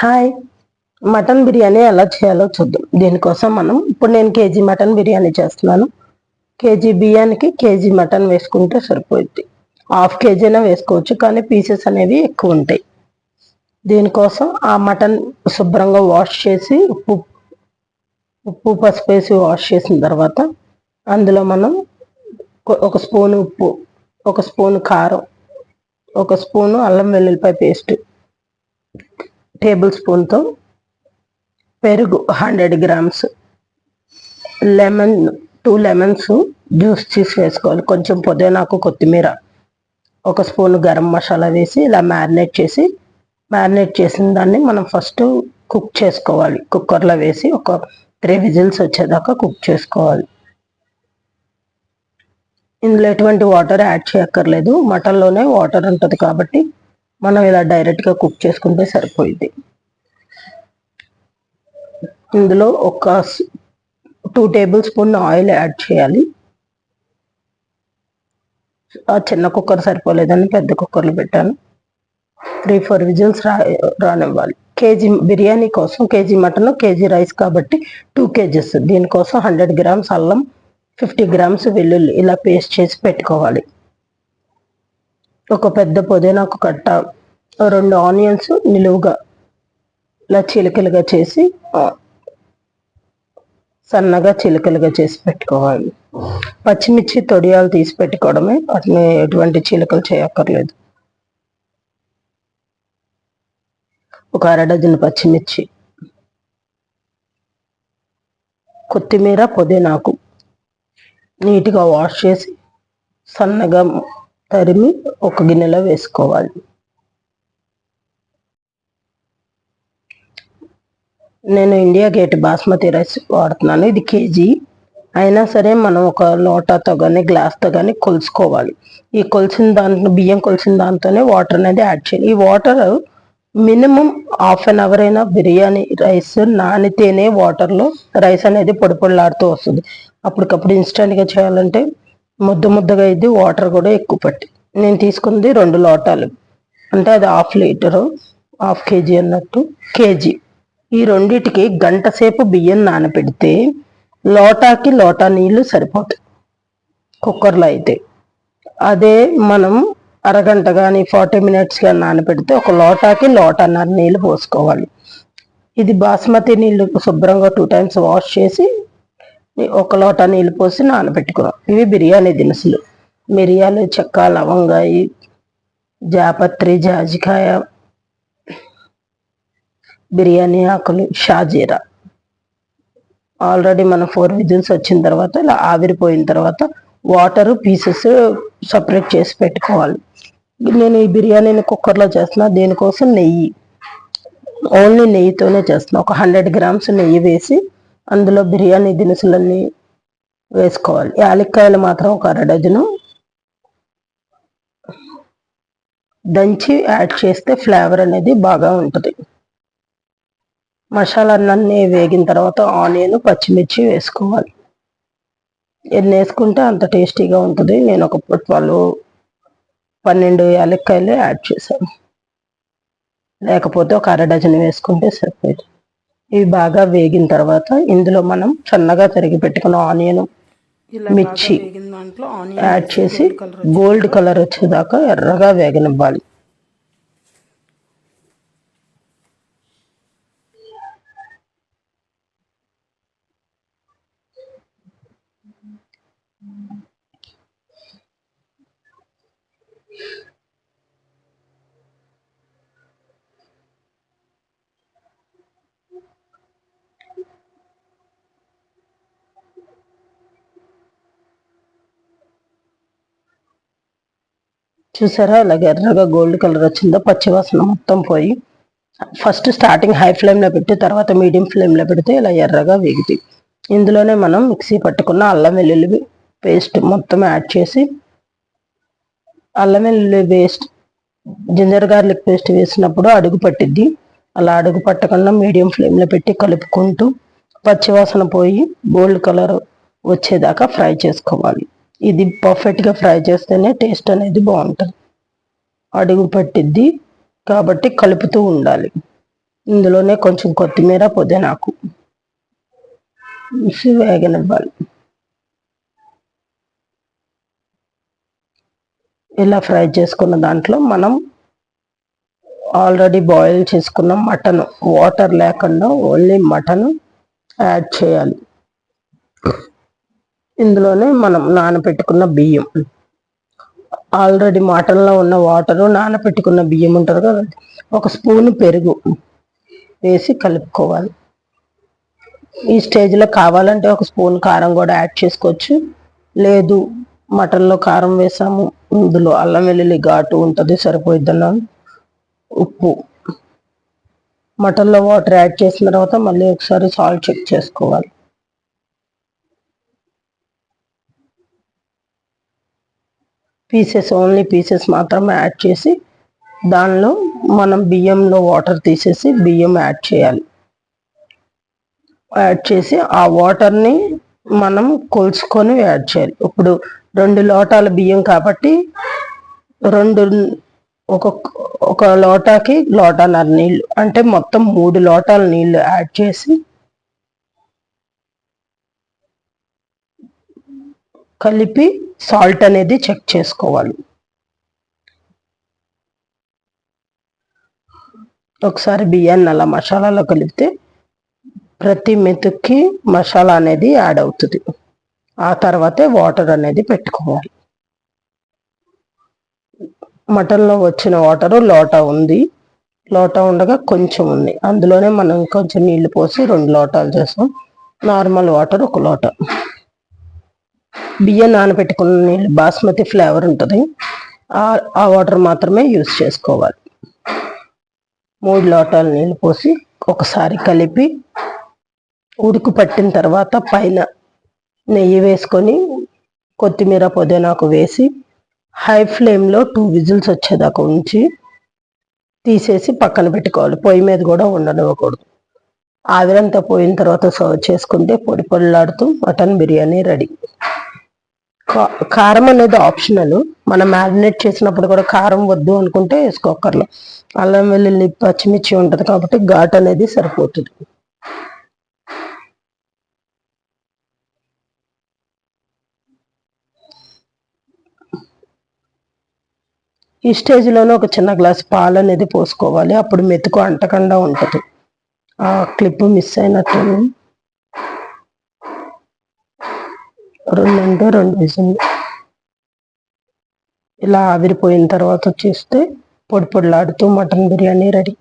Hi, mutton biryani ఎలా చేయాలో చూద్దాం. దీనికోసం ఇప్పుడు నేను కేజీ మటన్ బిర్యానీ చేస్తున్నాను. కేజీ బియ్యానికి కేజీ మటన్ వేసుకుంటే సరిపోద్ది. హాఫ్ కేజీ అయినా వేసుకోవచ్చు, కానీ పీసెస్ అనేవి ఎక్కువ ఉంటాయి. దీనికోసం ఆ మటన్ శుభ్రంగా వాష్ చేసి ఉప్పు పసుపు వేసి వాష్ చేసిన తర్వాత అందులో మనం ఒక స్పూన్ ఉప్పు, ఒక స్పూన్ కారం, ఒక స్పూను అల్లం వెల్లుల్లిపాయ పేస్ట్, టేబుల్ స్పూన్తో పెరుగు 100 గ్రామ్స్, లెమన్ 2 లెమన్స్ జ్యూస్ తీసి వేసుకోవాలి. కొంచెం పుదీనాకు, కొత్తిమీర, ఒక స్పూన్ గరం మసాలా వేసి ఇలా మ్యారినేట్ చేసిన దాన్ని మనం ఫస్ట్ కుక్ చేసుకోవాలి. కుక్కర్లో వేసి ఒక 3 విజిల్స్ వచ్చేదాకా కుక్ చేసుకోవాలి. ఇందులో ఎటువంటి వాటర్ యాడ్ చేయక్కర్లేదు, మటన్లోనే వాటర్ ఉంటుంది కాబట్టి మనం ఇలా డైరెక్ట్గా కుక్ చేసుకుంటే సరిపోయింది. ఇందులో ఒక 2 టేబుల్ స్పూన్ ఆయిల్ యాడ్ చేయాలి. ఆ చిన్న కుక్కర్ సరిపోలేదని పెద్ద కుక్కర్లో పెట్టాను. 3-4 విజిల్స్ రానివ్వాలి. కేజీ బిర్యానీ కోసం, కేజీ మటన్ కేజీ రైస్ కాబట్టి 2 kgs. దీనికోసం 100 గ్రామ్స్ అల్లం, 50 గ్రామ్స్ వెల్లుల్లి ఇలా పేస్ట్ చేసి పెట్టుకోవాలి. ఒక పెద్ద పుదీనాకు కట్ట, 2 ఆనియన్స్ నిలువుగా ఇలా చిలుకలుగా చేసి సన్నగా చిలుకలుగా చేసి పెట్టుకోవాలి. పచ్చిమిర్చి తొడియాలు తీసి పెట్టుకోవడమే, వాటిని ఎటువంటి చిలుకలు చేయక్కర్లేదు. ఒక 1/2 డజన్ పచ్చిమిర్చి, కొత్తిమీర, పుదీనాకు నీట్గా వాష్ చేసి సన్నగా తరిమి ఒక గిన్నెలో వేసుకోవాలి. నేను ఇండియా గేట్ బాస్మతి రైస్ వాడుతున్నాను. ఇది కేజీ అయినా సరే మనం ఒక లోటాతో కానీ గ్లాస్తో కానీ కొలుసుకోవాలి. ఈ కొలిసిన దాంట్లో, బియ్యం కొలిసిన దాంతోనే వాటర్ అనేది యాడ్ చేయాలి. ఈ water minimum half an hour అయినా బిర్యానీ రైస్ నానితేనే వాటర్లో రైస్ అనేది పొడి పొడిలాడుతూ వస్తుంది. అప్పటికప్పుడు ఇన్స్టెంట్గా చేయాలంటే ముద్దగా ఇది, వాటర్ కూడా ఎక్కువ పట్టి. నేను తీసుకుంది 2 లోటాలు, అంటే అది 1/2 లీటరు, 1/2 కేజీ అన్నట్టు. కేజీ ఈ రెండిటికి గంట సేపు బియ్యం నానబెడితే లోటాకి లోటా నీళ్లు సరిపోతాయి కుక్కర్లో అయితే. అదే మనం అరగంట కానీ 40 మినిట్స్ కానీ నానబెడితే ఒక లోటాకి లోటాన్నర నీళ్ళు పోసుకోవాలి. ఇది బాస్మతి నీళ్ళు శుభ్రంగా 2 times వాష్ చేసి ఒక లోటా నీళ్ళు పోసి నానబెట్టుకున్నాం. ఇవి బిర్యానీ దినుసులు: మిరియాలు, చెక్క, లవంగాయి, జాపత్రి, జాజికాయ, బిర్యానీ ఆకులు, షాజీరా. ఆల్రెడీ మనం 4 విజిల్స్ వచ్చిన తర్వాత ఇలా ఆవిరిపోయిన తర్వాత వాటర్ పీసెస్ సపరేట్ చేసి పెట్టుకోవాలి. నేను ఈ బిర్యానీని కుక్కర్లో చేస్తున్నా. దీనికోసం నెయ్యి, ఓన్లీ నెయ్యితోనే చేస్తున్నా. ఒక 100 గ్రామ్స్ నెయ్యి వేసి అందులో బిర్యానీ దినుసులన్నీ వేసుకోవాలి. యాలక్కాయలు మాత్రం ఒక 1/2 డజను దంచి యాడ్ చేస్తే ఫ్లేవర్ అనేది బాగా ఉంటుంది. మసాలాలన్నీ వేగిన తర్వాత ఆనియన్, పచ్చిమిర్చి వేసుకోవాలి. ఎన్ని వేసుకుంటే అంత టేస్టీగా ఉంటుంది. నేను ఒక 12 యాలక్కాయలు యాడ్ చేశాను, లేకపోతే ఒక 1/2 డజన్ వేసుకుంటే సరిపోయింది. ఇవి బాగా వేగిన తర్వాత ఇందులో మనం సన్నగా తరిగి పెట్టుకున్న ఆనియన్, మిర్చి యాడ్ చేసి గోల్డ్ కలర్ వచ్చేదాకా ఎర్రగా వేగనివ్వాలి. చూసారా, అలాగే ఎర్రగా గోల్డ్ కలర్ వచ్చిందో, పచ్చివాసన మొత్తం పోయి. ఫస్ట్ స్టార్టింగ్ హై ఫ్లేమ్లో పెట్టి తర్వాత మీడియం ఫ్లేమ్లో పెడితే ఇలా ఎర్రగా వేగుతాయి. ఇందులోనే మనం మిక్సీ పట్టుకున్న అల్లం వెల్లుల్లి పేస్ట్ మొత్తం యాడ్ చేసి, అల్లం వెల్లుల్లి పేస్ట్, జింజర్ గార్లిక్ పేస్ట్ వేసినప్పుడు అడుగు పట్టిద్ది. అలా అడుగు పట్టకుండా మీడియం ఫ్లేమ్లో పెట్టి కలుపుకుంటూ పచ్చివాసన పోయి గోల్డ్ కలర్ వచ్చేదాకా ఫ్రై చేసుకోవాలి. ఇది పర్ఫెక్ట్గా ఫ్రై చేస్తేనే టేస్ట్ అనేది బాగుంటుంది. అడుగు పట్టిద్ది, కాబట్టి కలుపుతూ ఉండాలి. ఇందులోనే కొంచెం కొత్తిమీర, పుదీనాకు వేసి వేగనివ్వాలి. ఇలా ఫ్రై చేసుకున్న దాంట్లో మనం ఆల్రెడీ బాయిల్ చేసుకున్న మటన్, వాటర్ లేకుండా ఓన్లీ మటన్ యాడ్ చేయాలి. ఇందులోనే మనం నానబెట్టుకున్న బియ్యం, ఆల్రెడీ మటన్లో ఉన్న వాటరు, నానబెట్టుకున్న బియ్యం ఉంటారు కదా, ఒక స్పూన్ పెరుగు వేసి కలుపుకోవాలి. ఈ స్టేజ్లో కావాలంటే ఒక స్పూన్ కారం కూడా యాడ్ చేసుకోవచ్చు. లేదు మటన్లో కారం వేసాము, ఇందులో అల్లం వెల్లుల్లి ఘాటు ఉంటుంది, సరిపోయిద్దన్నాను. ఉప్పు, మటన్లో వాటర్ యాడ్ చేసిన తర్వాత మళ్ళీ ఒకసారి సాల్ట్ చెక్ చేసుకోవాలి. ఓన్లీ పీసెస్ మాత్రమే యాడ్ చేసి దానిలో మనం బియ్యంలో వాటర్ తీసేసి బియ్యం యాడ్ చేయాలి. యాడ్ చేసి ఆ వాటర్ని మనం కొలుచుకొని యాడ్ చేయాలి. ఇప్పుడు 2 లోటాల బియ్యం కాబట్టి ఒక లోటాకి లోటాన్నర నీళ్ళు, అంటే మొత్తం 3 లోటాల నీళ్ళు యాడ్ చేసి కలిపి సాల్ట్ అనేది చెక్ చేసుకోవాలి. ఒకసారి బియ్యాన్ని అలా మసాలాలో కలిపితే ప్రతి మెతుక్కి మసాలా అనేది యాడ్ అవుతుంది. ఆ తర్వాతే వాటర్ అనేది పెట్టుకోవాలి. మటన్లో వచ్చిన వాటరు లోటా ఉంది, లోటా ఉండగా కొంచెం ఉంది, అందులోనే మనం కొంచెం నీళ్లు పోసి 2 లోటాలు చేస్తాం. Normal water 1 లోటా. బియ్యం నానబెట్టుకున్న నీళ్ళు, బాస్మతి ఫ్లేవర్ ఉంటుంది, ఆ వాటర్ మాత్రమే యూజ్ చేసుకోవాలి. 3 లోటాల నీళ్ళు పోసి ఒకసారి కలిపి ఉడుకు పట్టిన తర్వాత పైన నెయ్యి వేసుకొని కొత్తిమీర, పుదీనాకు వేసి హై ఫ్లేమ్లో 2 విజిల్స్ వచ్చేదాకా ఉంచి తీసేసి పక్కన పెట్టుకోవాలి. పొయ్యి మీద కూడా ఉండనివ్వకూడదు. ఆవిరంతా పోయిన తర్వాత సర్వ్ చేసుకుంటే పొడి పొడిలాడుతూ మటన్ బిర్యానీ రెడీ. కారం అనేది ఆప్షనల్. మనం మ్యారినేట్ చేసినప్పుడు కూడా కారం వద్దు అనుకుంటే వేసుకోకర్లేదు. అల్లం వెల్లుల్లి పచ్చిమిర్చి ఉంటుంది కాబట్టి ఘాట్ అనేది సరిపోతుంది. ఈ స్టేజ్లోనే ఒక చిన్న గ్లాస్ పాలు అనేది పోసుకోవాలి. అప్పుడు మెతుకు అంటకుండా ఉంటుంది. ఆ క్లిప్ మిస్ అయినట్టు. 2 అంటే 2 విజిల్లు ఇలా ఆవిరిపోయిన తర్వాత చేస్తే పొడి పొడిలాడుతూ మటన్ బిర్యానీ రెడీ.